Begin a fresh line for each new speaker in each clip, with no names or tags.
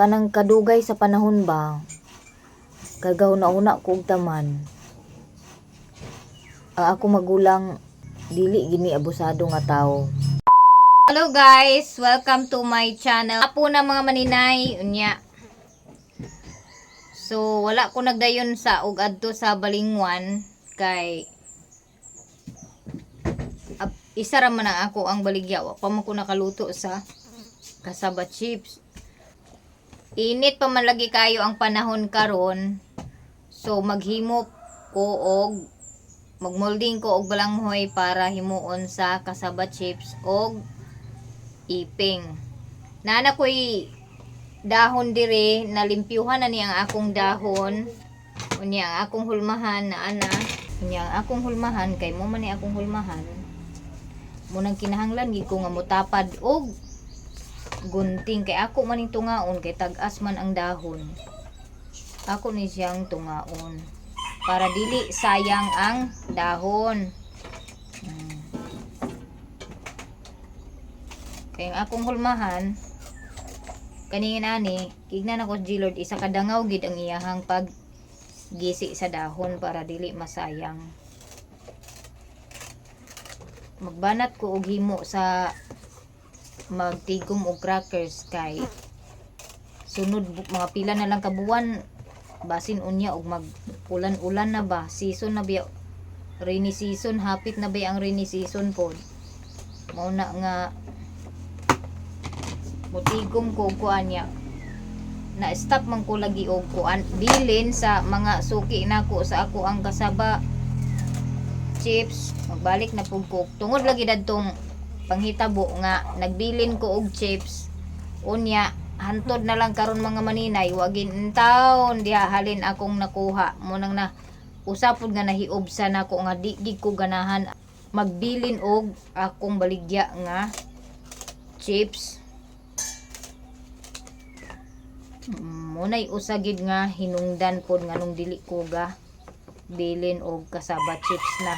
kanang kadugay sa panahon ba, kagaw na una ko og taman. Ang ako magulang dili gini abusado nga tawo.
Hello guys, welcome to my channel. Apo na mga maninay, unya. So wala ko nagdayon sa ug adto sa Balingwan kay isa ra man ang ako ang baligya. Wa pa man ko nakaluto sa kasaba chips. Init pa man lagi kayo ang panahon karon. So maghimo ko og magmolding ko og balanghoy para himuon sa kasaba chips og iping. Nana ko'y dahon dire, nalimpyuhan na niya ang akong dahon. Unya ang akong hulmahan na ana. Unya ang akong hulmahan kay mo man ni akong hulmahan. Munang kinahanglan gid ko nga motapad og gunting kay ako man ning tungaon kay tag-as man ang dahon. Ako ni siyang tungaon para dili sayang ang dahon. Kaya ang akong hulmahan kaningin ani kignan ako G-Lord isa kadangaw gid ang iyahang pag gisi sa dahon para dili masayang. Magbanat ko og himo sa magtigom og crackers kay sunod mga pila na lang kabuwan basin unya og mag ulan-ulan na ba, season na ba, rainy season, hapit na ba ang rainy season pod. Mao na nga mutigom ko kuan niya na stop man ko lagi og kuan bilin sa mga suki nako sa ako ang kasaba chips. Magbalik na pug ko tungod lagi dadtong panghitabo nga nagbilin ko og chips unya hantod na lang karon mga maninay wagin taon diha halin akong nakuha mo nang na usapod nga nahiob sa nako nga di ko ganahan magbilin og akong baligya nga chips. Munay usagid nga hinungdan pod nganong dili ko ga bilin og kasaba chips na.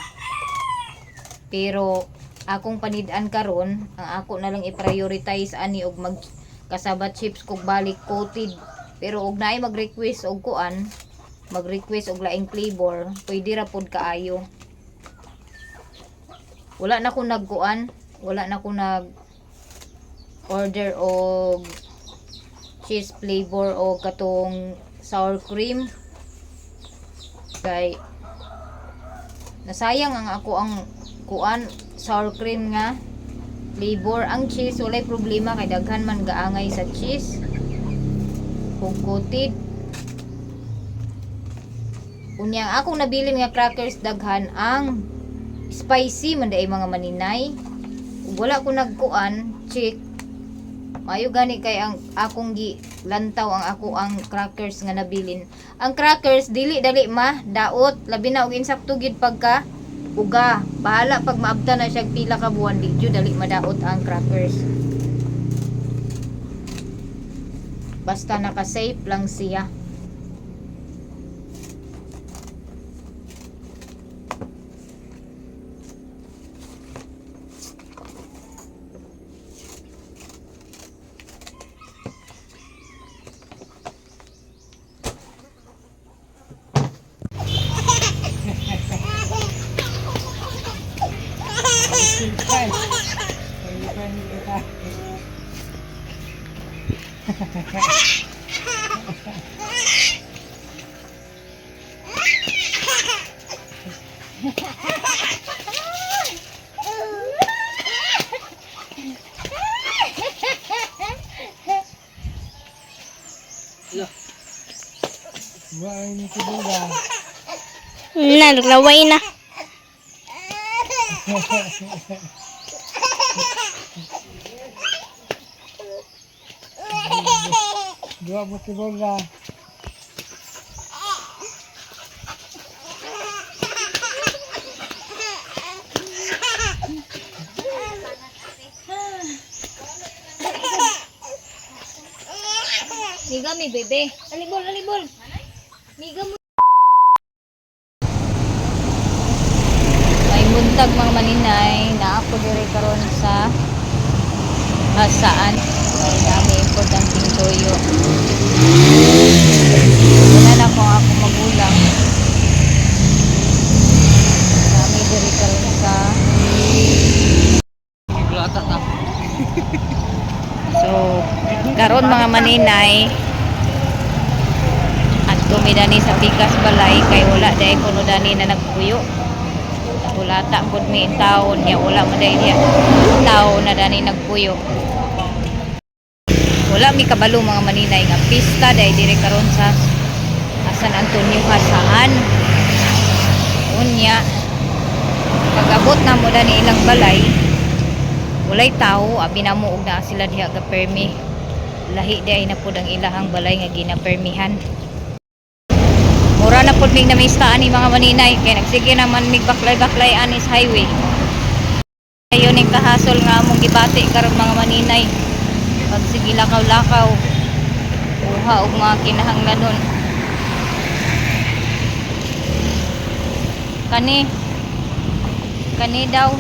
Pero akong panid-an karon ang ako na lang i-prioritize ani og mag kasaba chips kog balik coated. Pero og naay mag-request og kuan, mag-request og laing flavor, pwede ra pod kaayo. Wala na ko nagkuan, wala na ko nag order og cheese flavor o katong sour cream kay nasayang ang ako ang kuan sour cream nga flavor. Ang cheese walay problema kay daghan man gaangay sa cheese kung coated. Unyang akong nabilin nga crackers daghan ang spicy man day mga maninay. Wala ko nagkuan check mayo gani kay ang akong gi lantaw ang ako ang crackers nga nabilin. Ang crackers dili dali daot labi na og insakto gid pagka uga. Bahala pag maabta na siya pila ka buwan di jud dali madaot ang crackers. Basta naka-safe lang siya.
Nagraway na.
Dua buti bola.
Miga mi bebe. Alibol, alibol. Miga mo. May buntag mga maninay na ako dire karon sa saan. May dami importanteng toyo. maninay. At tumidani sa bigas balay kay wala dahil kuno dani na nagpuyo. Wala ta pud mi taon niya, wala man dahil niya tao na dani nagpuyo. Wala mi kabalo mga maninay nga pista dahil dire karon sa San Antonio Hasaan. Unya pag-abot na mo dani ilang balay, walay tao, abi na mo og naa sila diha ga permi. Lahi day na pud ang ilahang balay nga ginapermihan. Mura na pud mig namistaan ni mga maninay kay nagsige naman mig baklay-baklay anis highway. Ayon ning kahasol nga among gibati karon mga maninay. Pag sige lakaw-lakaw, uha og mga kinahanglanon. Kani daw.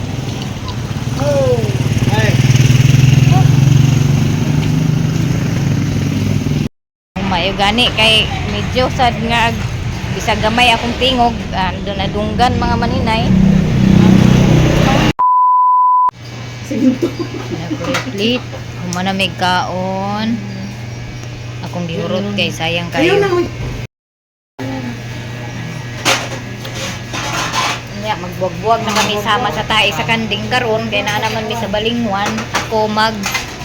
Mayo gani kay medyo sad nga bisag gamay akong tingog, ando na dunggan mga maninay. Nagplit, humanamig kaon. Akong gihurot kay sayang kayo. Nya magbuwag-buwag na kami sama sa tae sa kanding karon kay naa naman mi sa balingwan. Ako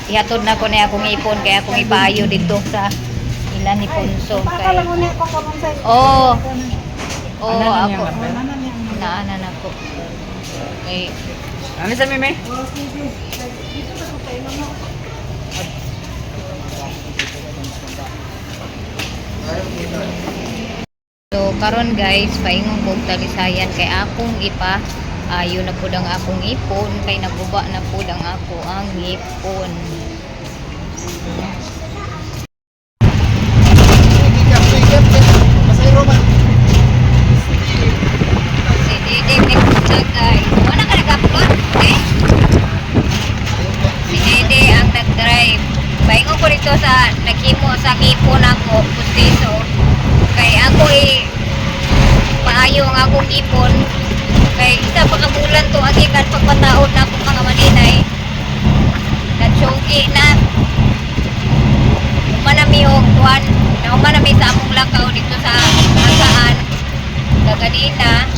ihatod na ko na akong ipon kay akong ipaayo dito sa ilan ni Ponso kay. Oh. Oh, ako. Naanan ako. Kay
Ano sa meme?
So karon guys, paingon kog talisayan kay akong ipa ayo na pud ang akong ipon kay naguba na pud ang ako ang ipon. Si Dede may kusa guys. Wala ka nag-upload? Eh? Si Dede ang nag-drive. Paingon ko dito sa naghimo sa ipon ako, pustiso. Kay ako paayo ang akong ipon kay isa pa ka bulan to agikan pagpataod na akong mga maninay nagsugi na umanami og tuwan na umanami sa among lakaw dito sa Hasaan kaganina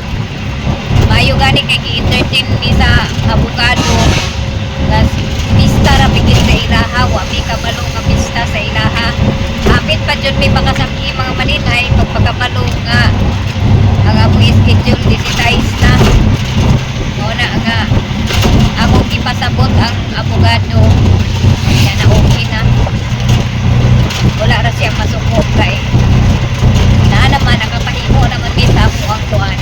mayo gani kay gi-entertain ni sa abogado gas pista ra pigit sa ilaha wa mi kabalo nga pista sa ilaha hapit pa jud mi makasaki mga maninay pagpakabalo nga ang among schedule 16 na muna nga akong ipasabot ang abogado kaya na okay na wala ra siya masukop kay na naman nakapahimo naman mi sa ako ang tuan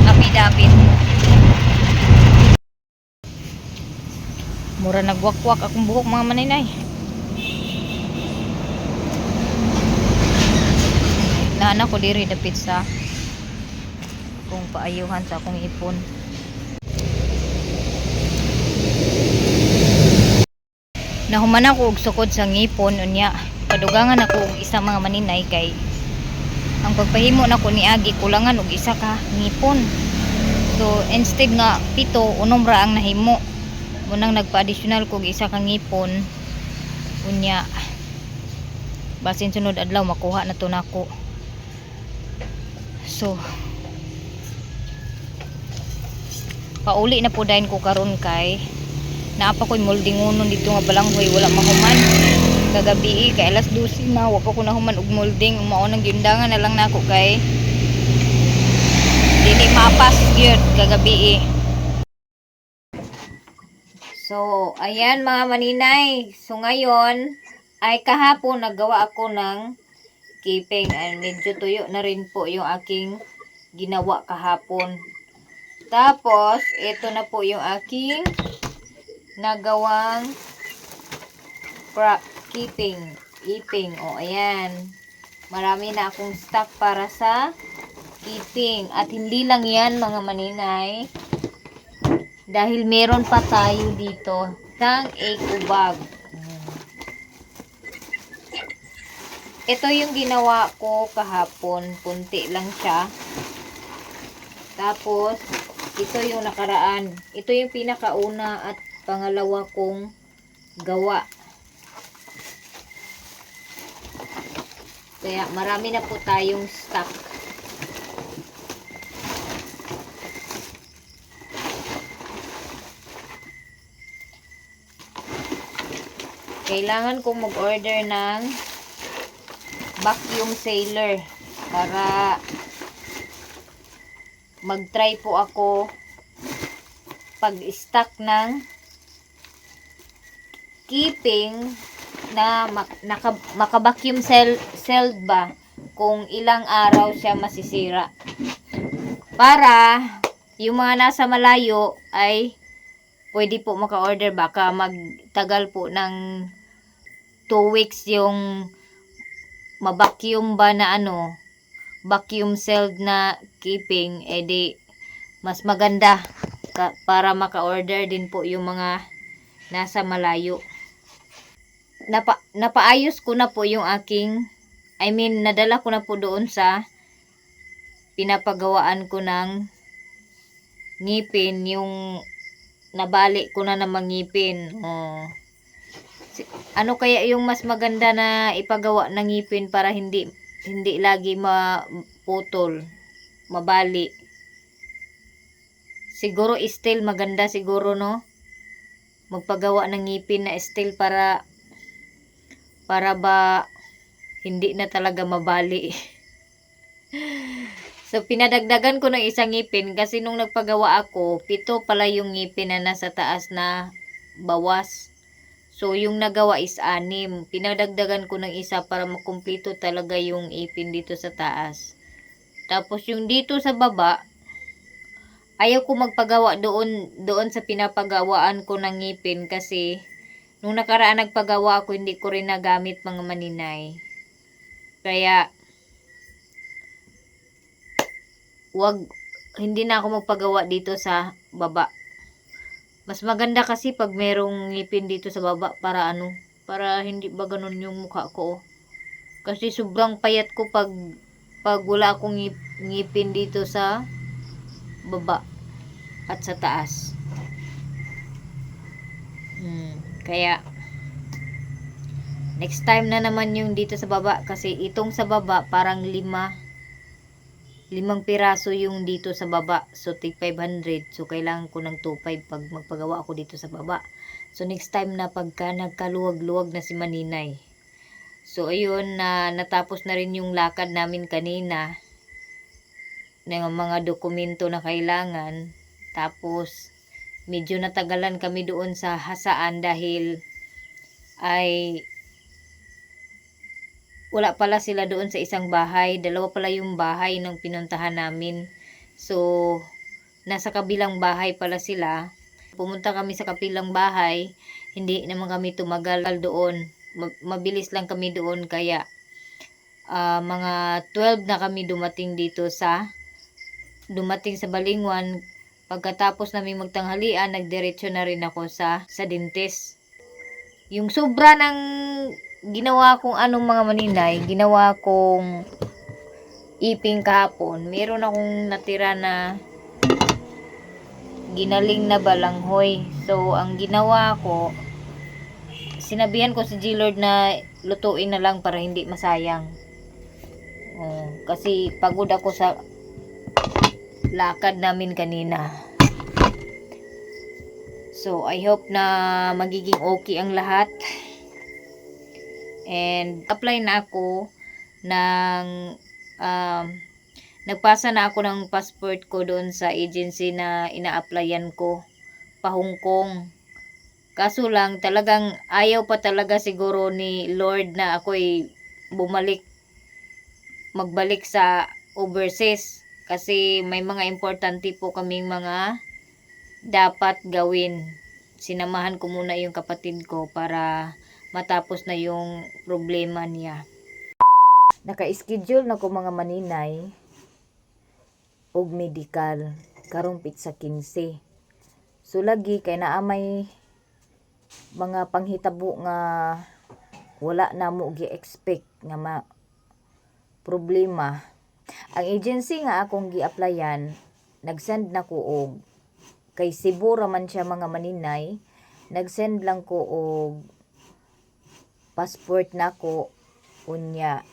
affidavit. Mura nagwakwak akong buhok mga maninay. Naana ko diri dapit sa kung paayuhan sa akong ipon. Nahuman ako og sukod sa ngipon unya padugangan ako og isa mga maninay kay ang pagpahimo nako niagi kulangan og isa ka ngipon. So instead nga 7 unom ra ang nahimo. Munang nagpa-additional ko og isa ka ngipon unya basin sunod adlaw makuha na to nako. So pauli na po dahin ko karon kay naapa ko'y moldingonon dito nga balanghoy wala mahuman kagabi kay alas 12 na wa pa ko nahuman og molding mao nang giundangan na lang nako kay dili mapas gyud kagabi. So ayan mga maninay, so ngayon ay kahapon naggawa ako ng keeping and medyo tuyo na rin po yung aking ginawa kahapon. Tapos, ito na po yung aking nagawang keeping. O, ayan. Marami na akong stock para sa keeping. At hindi lang yan mga maninay. Dahil meron pa tayo dito ng eco bag. Ito yung ginawa ko kahapon. Punti lang siya. Tapos, ito yung nakaraan. Ito yung pinakauna at pangalawa kong gawa. Kaya marami na po tayong stock. Kailangan kong mag-order ng vacuum sealer para mag-try po ako pag-stock ng keeping na maka-vacuum sealed ba kung ilang araw siya masisira. Para yung mga nasa malayo ay pwede po maka-order, baka magtagal po ng 2 weeks yung ma-vacuum ba na vacuum sealed na keeping, edi mas maganda para maka-order din po yung mga nasa malayo. Napaayos ko na po yung nadala ko na po doon sa pinapagawaan ko ng ngipin, yung nabali ko na ng ngipin. Ano kaya yung mas maganda na ipagawa ng ngipin para hindi lagi maputol, mabali? Siguro steel maganda siguro, no? Magpagawa ng ngipin na steel para ba hindi na talaga mabali. So pinadagdagan ko ng isang ngipin kasi nung nagpagawa ako, 7 pala yung ngipin na nasa taas na bawas. So yung nagawa is 6. Pinadagdagan ko ng isa para makumpleto talaga yung ipin dito sa taas. Tapos yung dito sa baba, ayaw ko magpagawa doon sa pinapagawaan ko ng ngipin kasi nung nakaraan nagpagawa ako, hindi ko rin nagamit mga maninay. Kaya hindi na ako magpagawa dito sa baba. Mas maganda kasi pag merong ngipin dito sa baba para hindi ba ganun yung mukha ko. Kasi sobrang payat ko pag wala akong ngipin dito sa baba at sa taas. Kaya next time na naman yung dito sa baba, kasi itong sa baba parang 5 piraso yung dito sa baba. So, tig 500. So, kailangan ko ng 2.5 pag magpagawa ako dito sa baba. So, next time na pagka nagkaluwag-luwag na si Maninay. So, ayun, natapos na rin yung lakad namin kanina ng mga dokumento na kailangan. Tapos, medyo natagalan kami doon sa hasaan dahil ay wala pala sila doon sa isang bahay. 2 pala yung bahay ng pinuntahan namin. So, nasa kabilang bahay pala sila. Pumunta kami sa kabilang bahay. Hindi naman kami tumagal doon. Mabilis lang kami doon. Kaya, mga 12 na kami dumating sa Balingwan. Pagkatapos namin magtanghalian, nagdiretso na rin ako sa dentist. Yung sobra ng ginawa kong mga maninay, ginawa kong iping kahapon. Meron akong natira na ginaling na balanghoy. So, ang ginawa ko, sinabihan ko si G-Lord na lutuin na lang para hindi masayang. Kasi pagod ako sa lakad namin kanina. So, I hope na magiging okay ang lahat. And apply na ako nagpasa na ako ng passport ko doon sa agency na ina-applyan ko pa Hong Kong. Kaso lang talagang ayaw pa talaga siguro ni Lord na ako'y magbalik sa overseas kasi may mga importante po kaming mga dapat gawin. Sinamahan ko muna yung kapatid ko para matapos na yung problema niya.
Naka-schedule na ko mga maninay og medical karong pitsa 15. So lagi kay naamay mga panghitabo nga wala na mo gi-expect nga problema. Ang agency nga akong gi-applyan, nag-send na ko og kay Cebu raman siya mga maninay, nag-send lang ko og passport nako unya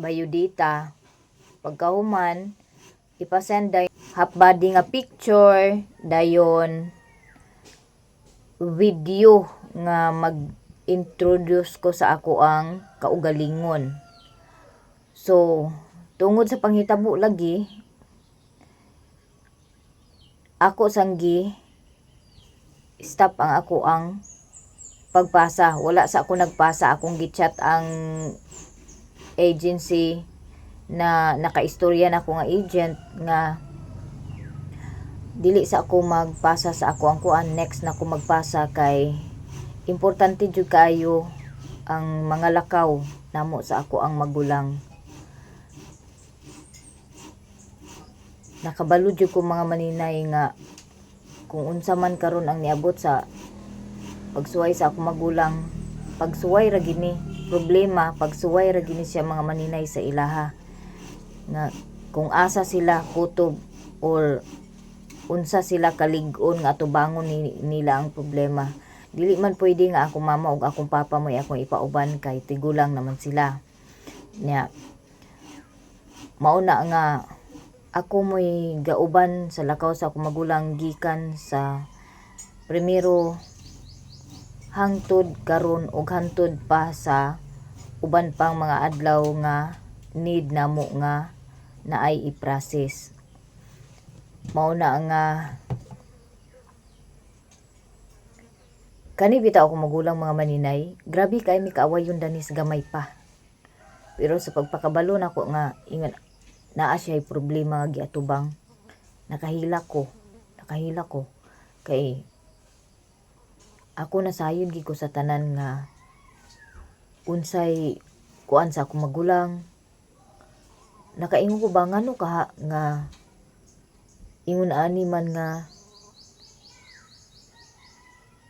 biodata. Pagkahuman, ipasend dayon half body nga picture, dayon video nga mag-introduce ko sa ako ang kaugalingon. So, tungod sa panghitabo lagi, ako sanggi stop ang ako ang pagpasa. Wala sa ako nagpasa, akong gichat ang agency na nakaistorya na ako nga agent nga dili sa ako magpasa sa ako ang kuan. Next na ako magpasa kay importante jud kayo ang mga lakaw namo sa ako ang magulang. Nakabalo jud ko mga maninay nga kung unsa man karon ang niabot sa pagsuway sa ako magulang, pagsuway ra gini problema, pagsuway ra gini siya mga maninay sa ilaha nga kung asa sila kutob or unsa sila kalig-on nga atubangon nila ang problema. Dili man pwede nga akong mama ug akong papa mo akong ipauban kay tigulang naman sila nya. Mauna nga ako mo'y gauban sa lakaw sa akong magulang gikan sa primero hangtod karon ug hangtod pa sa uban pang mga adlaw nga need namo nga naay i-process. Mauna nga kani bitaw ako magulang mga maninay, grabe kay mi kaawayon danis gamay pa. Pero sa pagpakabalo nako nga ingon naa siya problema nga giatubang, nakahila ko kay ako nasayod gi ko sa tanan nga unsay kuan sa akong magulang. Nakaingon ko ba ngano ka nga ingon ani man nga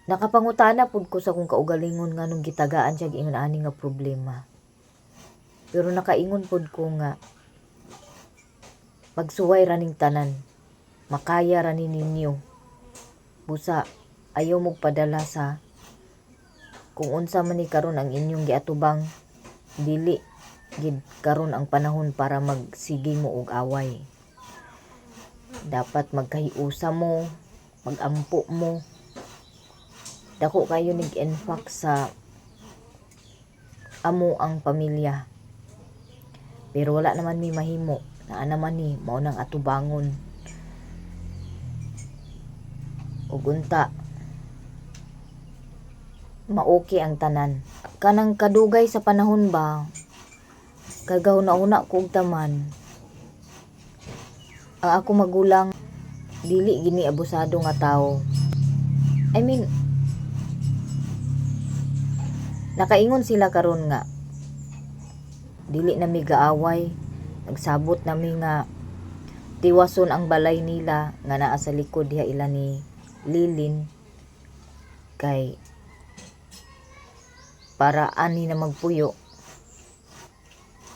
nakapangutana pud ko sa akong kaugalingon nganong gitagaan siya ingon ani nga problema. Pero nakaingon pud ko nga pagsuway raning tanan, makaya ranin ninyo. Busa ayaw mo padala sa kung unsa man ni karon ang inyong giatubang, dili gid karon ang panahon para magsige mo og away. Dapat magkahiusa mo, magampo mo. Dako kayo nag-enfact sa amo ang pamilya. Pero wala naman mi mahimo. Naa naman ni mao nang atubangon. Ug unta maoki ang tanan. Kanang kadugay sa panahon ba, kagaw na una kog taman. Ang ako magulang dili gini abusado nga tao. I mean, nakaingon sila karon nga dili na mi gaaway. Nagsabot nami nga tiwason ang balay nila nga naa sa likod diha ila ni Lilin kay para ani na magpuyo.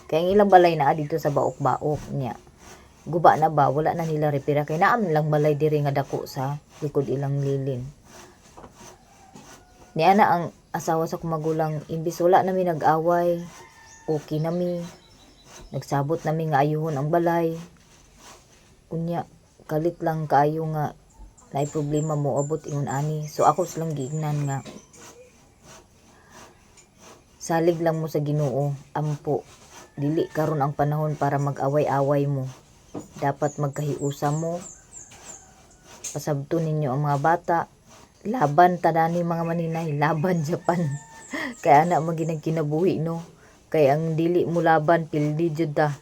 Kay ang ilang balay naa dito sa baok-baok niya. Guba na ba, wala na nila repira kay naam lang balay diri nga dako sa likod ilang Lilin. Niya na ang asawa sa kumagulang, imbis wala nami nag-away, okay nami. Nagsabot nami nga ayuhon ang balay. Unya, kalit lang kaayo nga naay problema mo abot ingon ani. So ako silang giignan nga salig lang mo sa Ginoo, ampo. Dili karon ang panahon para mag-away-away mo. Dapat magkahiusa mo. Pasabto ninyo ang mga bata. Laban tadani mga maninay, laban Japan. Kaya anak maginang kinabuhi no. Kaya ang dili mo laban pildi jud ta.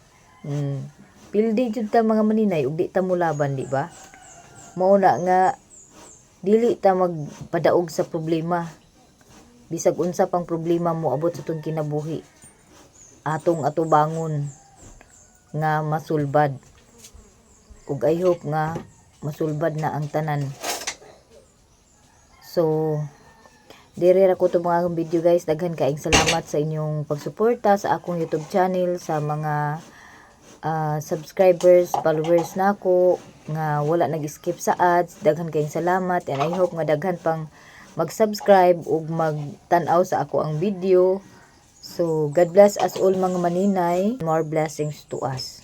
Pildi jud ta mga maninay ug di ta mo laban, di ba? Mao na nga dili ta magpadaog sa problema. Bisag unsa pang problema mo abot sa tong kinabuhi, atong atubangon nga masulbad. Ug I hope nga masulbad na ang tanan. So dire ra ko to mga video guys. Daghan kaayong salamat sa inyong pagsuporta sa akong YouTube channel, sa mga subscribers, followers nako nga wala nag-skip sa ads. Daghan kaayong salamat and I hope nga daghan pang mag-subscribe ug magtan-aw sa ako ang video So, God bless us all mga maninay. More blessings to us.